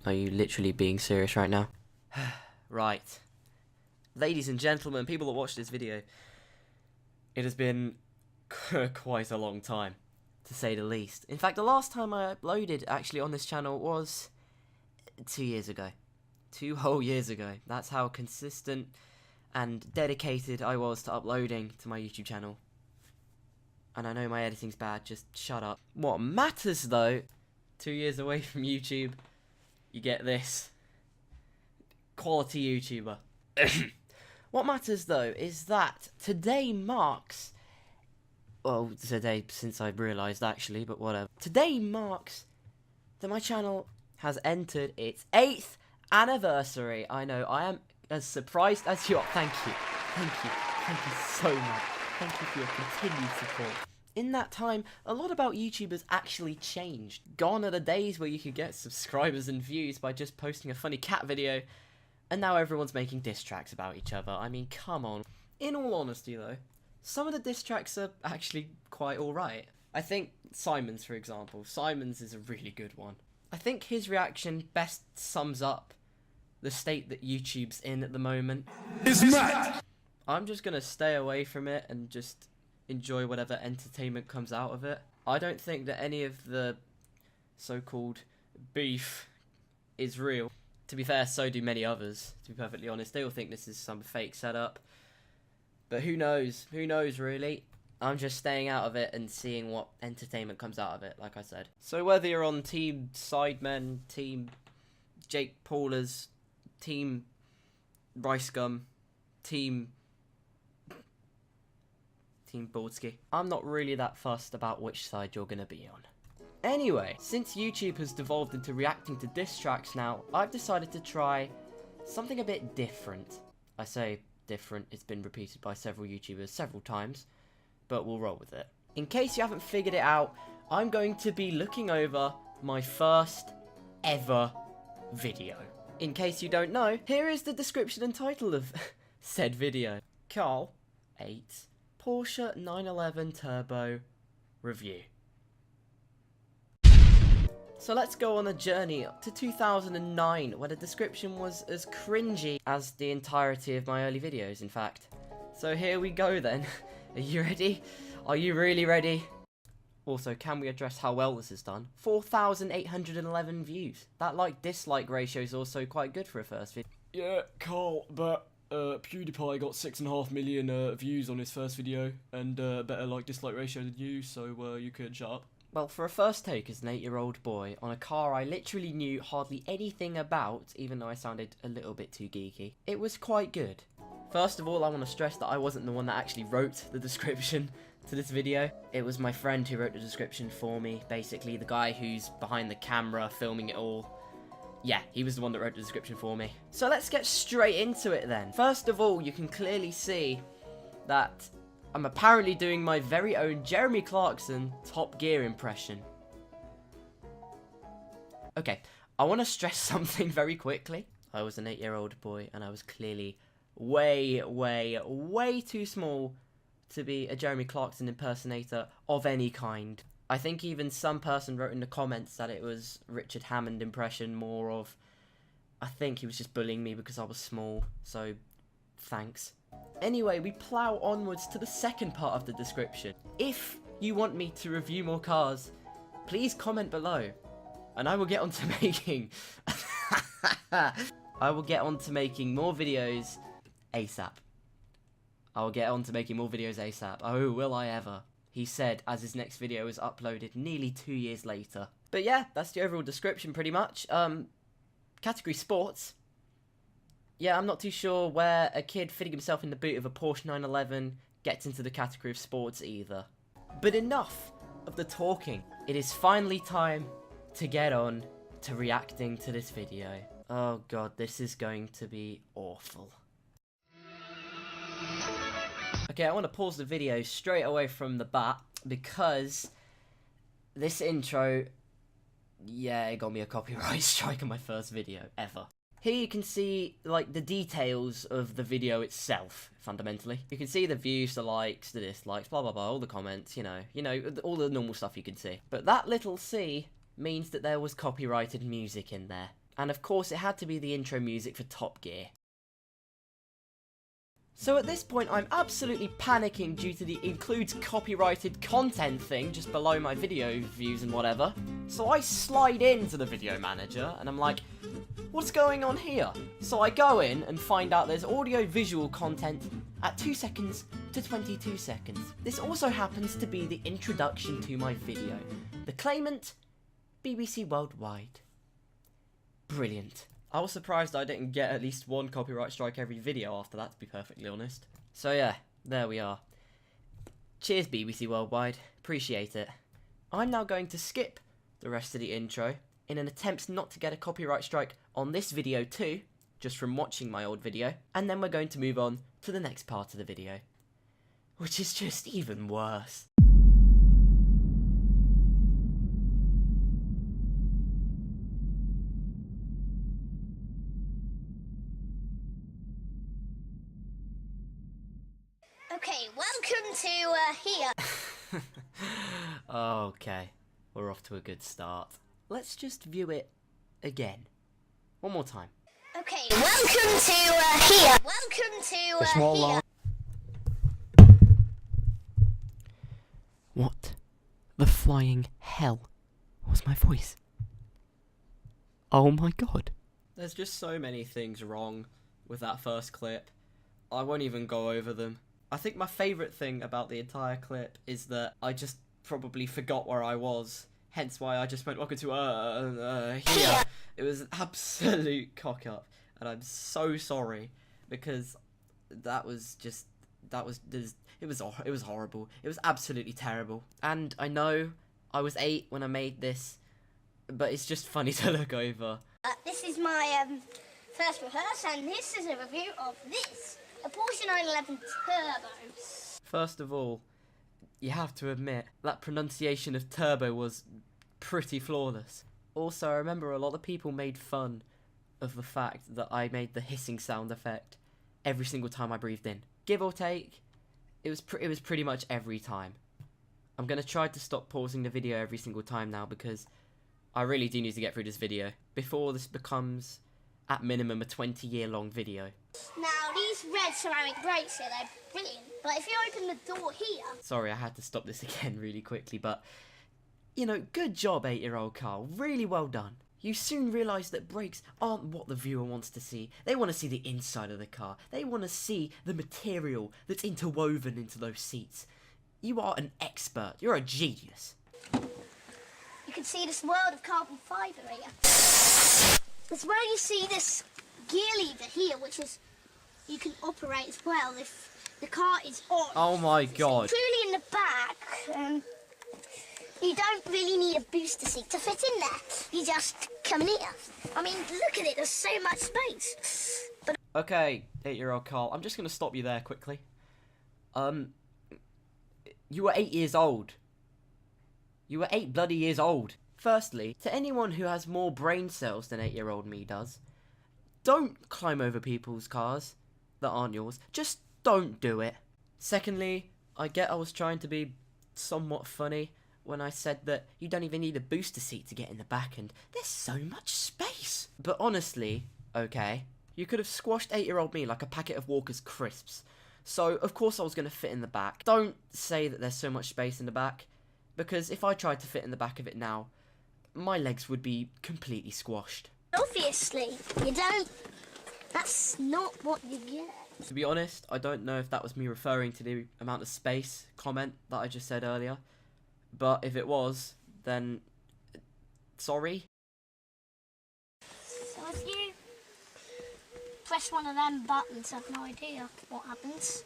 Are you literally being serious right now? Right. Ladies and gentlemen, people that watch this video, it has been quite a long time, to say the least. In fact, the last time I uploaded actually on this channel was 2 years ago. 2 whole years ago. That's how consistent and dedicated I was to uploading to my YouTube channel. And I know my editing's bad, just shut up. What matters though, 2 years away from YouTube, you get this. Quality YouTuber. What matters though is that today marks, well, today since I realised actually, but whatever. Today marks that my channel has entered its 8th anniversary. I know, I am as surprised as you are. Thank you. Thank you. Thank you so much. Thank you for your continued support. In that time, a lot about YouTubers actually changed. Gone are the days where you could get subscribers and views by just posting a funny cat video, and now everyone's making diss tracks about each other. I mean, come on. In all honesty though, some of the diss tracks are actually quite alright. I think Simon's, for example. Simon's is a really good one. I think his reaction best sums up the state that YouTube's in at the moment. It's mad. I'm just gonna stay away from it and just enjoy whatever entertainment comes out of it. I don't think that any of the so-called beef is real. To be fair, so do many others, to be perfectly honest. They all think this is some fake setup. But who knows? Who knows, really? I'm just staying out of it and seeing what entertainment comes out of it, like I said. So whether you're on Team Sidemen, Team Jake Paulers, Team Rice Gum, Team Baldski, I'm not really that fussed about which side you're gonna be on. Anyway, since YouTube has devolved into reacting to diss tracks now, I've decided to try something a bit different. I say different, it's been repeated by several YouTubers several times, but we'll roll with it. In case you haven't figured it out, I'm going to be looking over my first ever video. In case you don't know, here is the description and title of said video. Karl 8 Porsche 911 Turbo review. So let's go on a journey up to 2009, where the description was as cringy as the entirety of my early videos, in fact. So here we go then. Are you ready? Are you really ready? Also, can we address how well this is done? 4,811 views. That like-dislike ratio is also quite good for a first video. Yeah, Karl, but PewDiePie got 6.5 million views on his first video, and better like-dislike ratio than you, so you could shut up. Well, for a first take as an 8-year-old boy on a car I literally knew hardly anything about, even though I sounded a little bit too geeky, it was quite good. First of all, I want to stress that I wasn't the one that actually wrote the description to this video. It was my friend who wrote the description for me, basically the guy who's behind the camera filming it all. Yeah, he was the one that wrote the description for me. So let's get straight into it then. First of all, you can clearly see that I'm apparently doing my very own Jeremy Clarkson Top Gear impression. Okay, I want to stress something very quickly. I was an 8-year-old boy and I was clearly way too small to be a Jeremy Clarkson impersonator of any kind. I think even some person wrote in the comments that it was Richard Hammond impression more of. I think he was just bullying me because I was small, so thanks. Anyway, we plough onwards to the second part of the description. If you want me to review more cars, please comment below, and I will get on to making I will get on to making more videos ASAP. I will get on to making more videos ASAP. Oh, will I ever? He said as his next video was uploaded nearly 2 years later. But yeah, that's the overall description pretty much. Category sports. Yeah, I'm not too sure where a kid fitting himself in the boot of a Porsche 911 gets into the category of sports either. But enough of the talking. It is finally time to get on to reacting to this video. Oh god, this is going to be awful. Okay, I want to pause the video straight away from the bat because this intro, yeah, it got me a copyright strike on my first video ever. Here you can see, like, the details of the video itself, fundamentally. You can see the views, the likes, the dislikes, blah blah blah, all the comments, you know, all the normal stuff you can see. But that little C means that there was copyrighted music in there. And of course it had to be the intro music for Top Gear. So at this point I'm absolutely panicking due to the includes copyrighted content thing just below my video views and whatever. So I slide into the video manager and I'm like, what's going on here? So I go in and find out there's audio visual content at 2 seconds to 22 seconds. This also happens to be the introduction to my video. The claimant, BBC Worldwide. Brilliant. I was surprised I didn't get at least one copyright strike every video after that, to be perfectly honest. So yeah, there we are. Cheers BBC Worldwide, appreciate it. I'm now going to skip the rest of the intro in an attempt not to get a copyright strike on this video too, just from watching my old video, and then we're going to move on to the next part of the video, which is just even worse. Okay, welcome to here. Okay, we're off to a good start. Let's just view it again. One more time. Okay, welcome to here. Welcome to A small here. line. What the flying hell was my voice? Oh my god. There's just so many things wrong with that first clip. I won't even go over them. I think my favourite thing about the entire clip is that I just probably forgot where I was. Hence why I just went, welcome to, here. It was an absolute cock up. And I'm so sorry. Because that was just, it was horrible. It was absolutely terrible. And I know I was 8 when I made this. But it's just funny to look over. This is my first rehearse, and this is a review of this. A Porsche 911 Turbo. First of all, you have to admit, that pronunciation of turbo was pretty flawless. Also, I remember a lot of people made fun of the fact that I made the hissing sound effect every single time I breathed in. Give or take, it was pretty much every time. I'm going to try to stop pausing the video every single time now because I really do need to get through this video before this becomes, at minimum, a 20-year-long video. Now, these red ceramic brakes here, they're brilliant. But if you open the door here... Sorry, I had to stop this again really quickly, but... You know, good job, 8-year-old Karl. Really well done. You soon realise that brakes aren't what the viewer wants to see. They want to see the inside of the car. They want to see the material that's interwoven into those seats. You are an expert. You're a genius. You can see this world of carbon fibre here. That's where you see this gear lever here, which is you can operate as well if the car is on. Oh my god. Truly in the back, you don't really need a booster seat to fit in there. You just come near. I mean, look at it, there's so much space. But Okay, 8-year-old Karl, I'm just going to stop you there quickly. You were 8 years old. You were 8 bloody years old. Firstly, to anyone who has more brain cells than 8-year-old me does, don't climb over people's cars that aren't yours. Just don't do it. Secondly, I get I was trying to be somewhat funny when I said that you don't even need a booster seat to get in the back and there's so much space. But honestly, okay, you could have squashed 8-year-old me like a packet of Walker's crisps. So, of course I was going to fit in the back. Don't say that there's so much space in the back, because if I tried to fit in the back of it now, my legs would be completely squashed. obviously, you don't. That's not what you get. To be honest, I don't know if that was me referring to the amount of space comment that I just said earlier. But if it was, then sorry. So if you press one of them buttons, I've no idea what happens.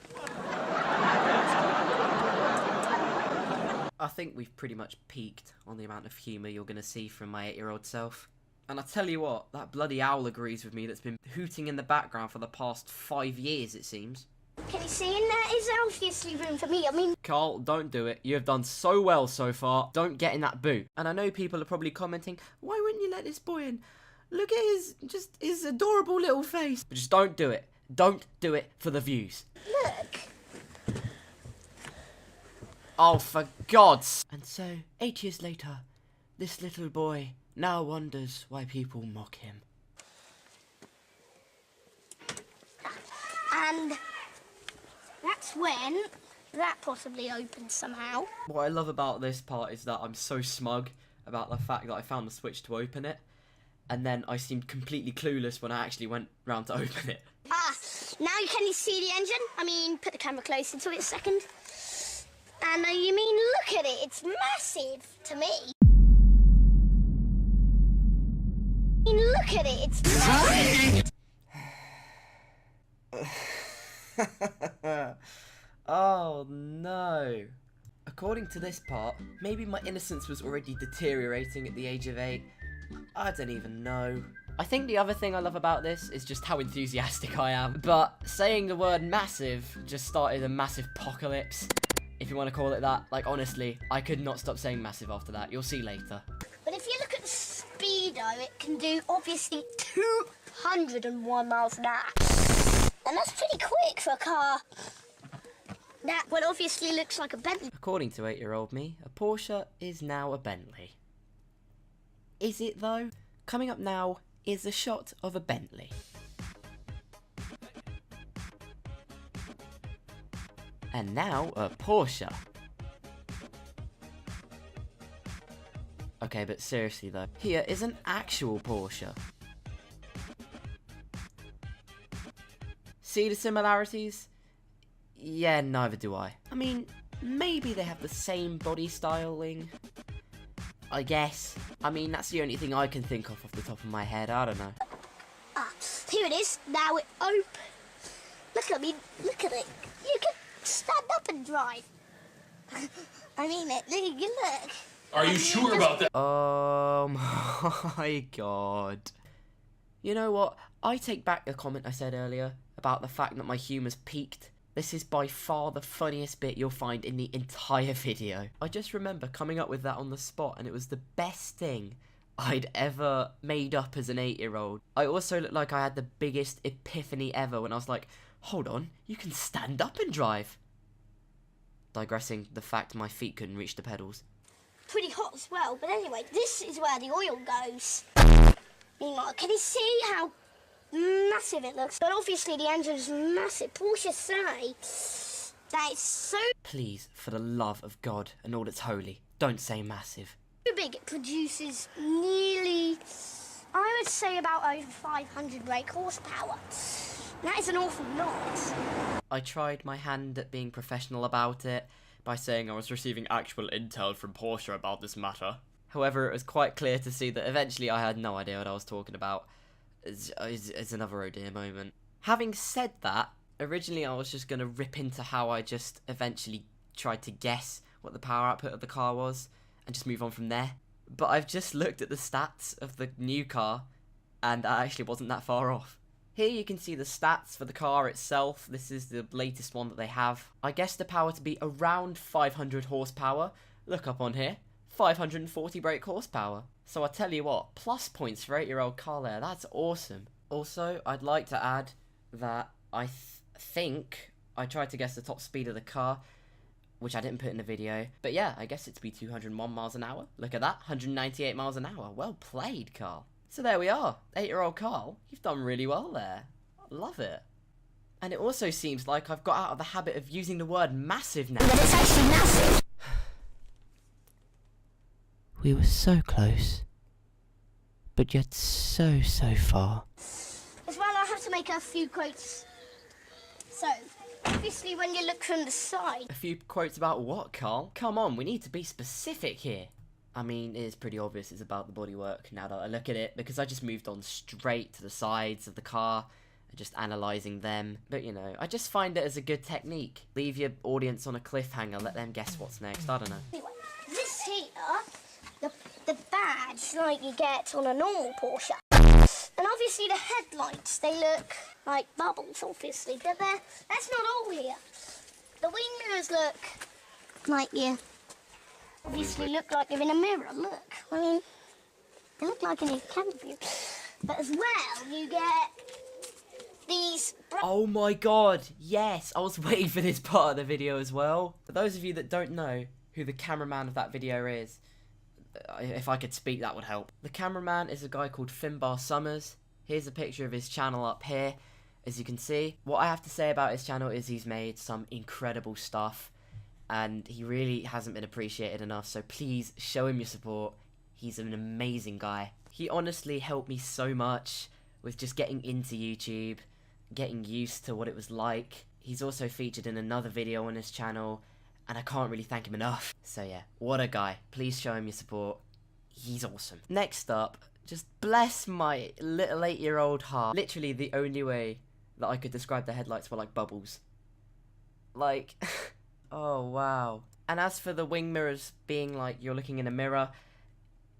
I think we've pretty much peaked on the amount of humour you're going to see from my 8-year-old self. And I tell you what, that bloody owl agrees with me that's been hooting in the background for the past 5 years, it seems. Can you see in there is obviously room for me? I mean... Karl, don't do it. You have done so well so far. Don't get in that boot. And I know people are probably commenting, why wouldn't you let this boy in? Look at his adorable little face. But just don't do it. Don't do it for the views. Look. Oh, for God's... And so, 8 years later, this little boy now wonders why people mock him. And that's when that possibly opens somehow. What I love about this part is that I'm so smug about the fact that I found the switch to open it, and then I seemed completely clueless when I actually went round to open it. Now can you see the engine? I mean, put the camera closer to it a second. And you mean, look at it, it's massive to me. I mean, look at it, it's massive. Oh no. According to this part, maybe my innocence was already deteriorating at the age of 8. I don't even know. I think the other thing I love about this is just how enthusiastic I am. But saying the word massive just started a massive apocalypse, if you want to call it that. Like, honestly, I could not stop saying massive after that. You'll see later. But if you look at the speedo, it can do, obviously, 201 miles an hour. And that's pretty quick for a car that, well, obviously looks like a Bentley. According to 8-year-old me, a Porsche is now a Bentley. Is it though? Coming up now is a shot of a Bentley. And now a Porsche. Okay, but seriously though, here is an actual Porsche. See the similarities? Yeah, neither do I. I mean, maybe they have the same body styling. I guess. I mean, that's the only thing I can think of off the top of my head. I don't know. Here it is. Now it open. Look at me. Look at it. You can stand up and drive. I mean it. Look. Are you sure about that? Oh my god. You know what? I take back the comment I said earlier about the fact that my humour's peaked. This is by far the funniest bit you'll find in the entire video. I just remember coming up with that on the spot, and it was the best thing I'd ever made up as an 8-year-old. I also looked like I had the biggest epiphany ever when I was like, hold on, you can stand up and drive. Digressing the fact my feet couldn't reach the pedals. Pretty hot as well, but anyway, this is where the oil goes. Meanwhile, can you see how massive it looks? But obviously the engine's massive. Porsche say that it's so Please, for the love of God and all that's holy, don't say massive. big it produces nearly, I would say, about over 500 brake horsepower. That is an awful lot. I tried my hand at being professional about it by saying I was receiving actual intel from Porsche about this matter. However, it was quite clear to see that eventually I had no idea what I was talking about. It's another oh dear moment. Having said that, originally I was just going to rip into how I just eventually tried to guess what the power output of the car was and just move on from there. But I've just looked at the stats of the new car and I actually wasn't that far off. Here you can see the stats for the car itself. This is the latest one that they have. I guess the power to be around 500 horsepower. Look up on here. 540 brake horsepower. So I tell you what, plus points for 8-year-old Karl there. That's awesome. Also, I'd like to add that I think I tried to guess the top speed of the car, which I didn't put in the video. But yeah, I guess it'd be 201 miles an hour. Look at that, 198 miles an hour. Well played, Karl. So there we are, 8-year-old Karl. You've done really well there. I love it. And it also seems like I've got out of the habit of using the word massive now. But it's actually massive. We were so close, but yet so far. As well, I have to make a few quotes. So, obviously when you look from the side, A few quotes about what, Karl? Come on, we need to be specific here. I mean, it is pretty obvious it's about the bodywork now that I look at it, because I just moved on straight to the sides of the car and just analysing them. But you know, I just find it as a good technique. Leave your audience on a cliffhanger, let them guess what's next, I don't know. anyway, this here, the badge like you get on a normal Porsche. And obviously the headlights, they look like bubbles, obviously, but that's not all here. The wing mirrors look like you obviously look like you're in a mirror, look. I mean, they look like in a camera view. But as well, you get these... Oh my god, yes, I was waiting for this part of the video as well. For those of you that don't know who the cameraman of that video is, if I could speak, that would help. The cameraman is a guy called Finbar Summers. Here's a picture of his channel up here. As you can see, what I have to say about his channel is he's made some incredible stuff, and he really hasn't been appreciated enough, so please show him your support. He's an amazing guy. He honestly helped me so much with just getting into YouTube, getting used to what it was like. He's also featured in another video on his channel, and I can't really thank him enough. So yeah, what a guy. Please show him your support. He's awesome. Next up, just bless my little 8-year-old heart. Literally the only way that I could describe the headlights were like bubbles. Like, oh wow. And as for the wing mirrors being like you're looking in a mirror,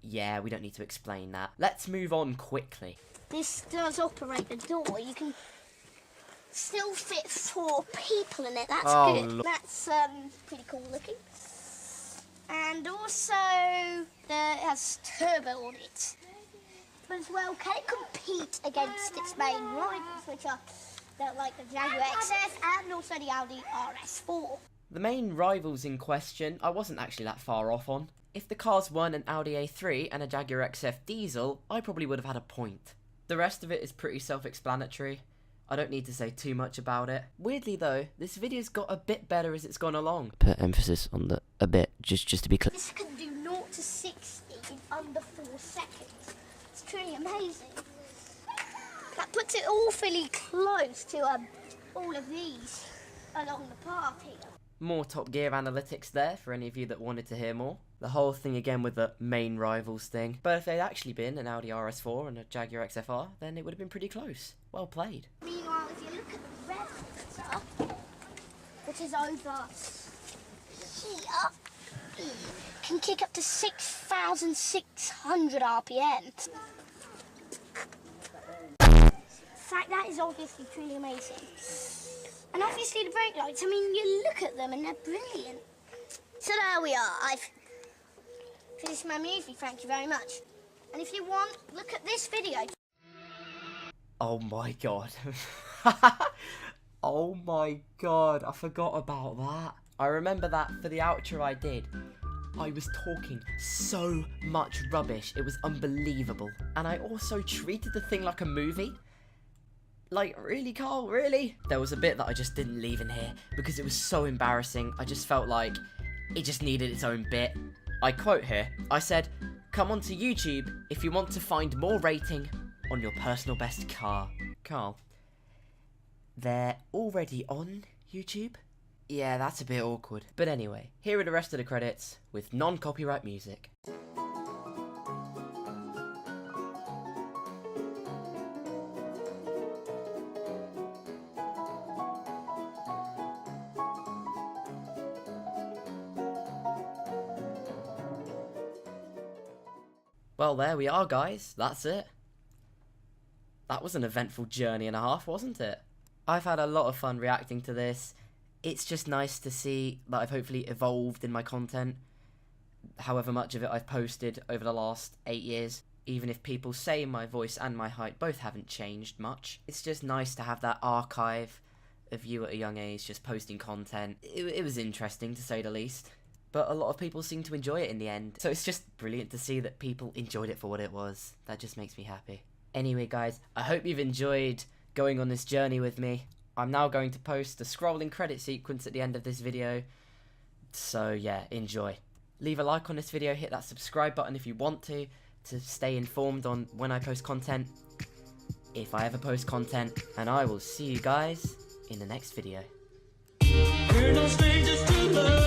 yeah, we don't need to explain that. Let's move on quickly. This does operate the door. You can still fit 4 people in it. That's good. That's pretty cool looking. And also, it has turbo on it. But as well, can it compete against its main rivals, which are like the Jaguar XF and also the Audi RS4? The main rivals in question, I wasn't actually that far off on. If the cars weren't an Audi A3 and a Jaguar XF diesel, I probably would have had a point. The rest of it is pretty self-explanatory. I don't need to say too much about it. Weirdly though, this video's got a bit better as it's gone along. Put emphasis on the a bit, just to be clear. This can do 0 to 60 in under 4 seconds. It's truly amazing. That puts it awfully close to all of these along the path here. More Top Gear analytics there for any of you that wanted to hear more. The whole thing again with the main rivals thing. But if they'd actually been an Audi RS4 and a Jaguar XFR, then it would have been pretty close. Well played. Meanwhile, if you look at the red filter, which is over here, can kick up to 6,600 RPM. In fact, that is obviously truly amazing. And obviously the brake lights, I mean, you look at them and they're brilliant. So there we are. I've finished my movie, thank you very much. And if you want, look at this video. Oh my god. Oh my god, I forgot about that. I remember that for the outro I did. I was talking so much rubbish, it was unbelievable. And I also treated the thing like a movie. Like, really, Karl? Really? There was a bit that I just didn't leave in here because it was so embarrassing. I just felt like it just needed its own bit. I quote here, I said, "Come onto YouTube if you want to find more rating on your personal best car." Karl, they're already on YouTube? Yeah, that's a bit awkward. But anyway, here are the rest of the credits with non-copyright music. Well, there we are, guys. That's it. That was an eventful journey and a half, wasn't it? I've had a lot of fun reacting to this. It's just nice to see that I've hopefully evolved in my content, however much of it I've posted over the last 8 years. Even if people say my voice and my height both haven't changed much. It's just nice to have that archive of you at a young age just posting content. It was interesting, to say the least. But a lot of people seem to enjoy it in the end. So it's just brilliant to see that people enjoyed it for what it was. That just makes me happy. Anyway, guys, I hope you've enjoyed going on this journey with me. I'm now going to post the scrolling credit sequence at the end of this video. So yeah, enjoy. Leave a like on this video, hit that subscribe button if you want to stay informed on when I post content, if I ever post content, and I will see you guys in the next video. We're no strangers to love.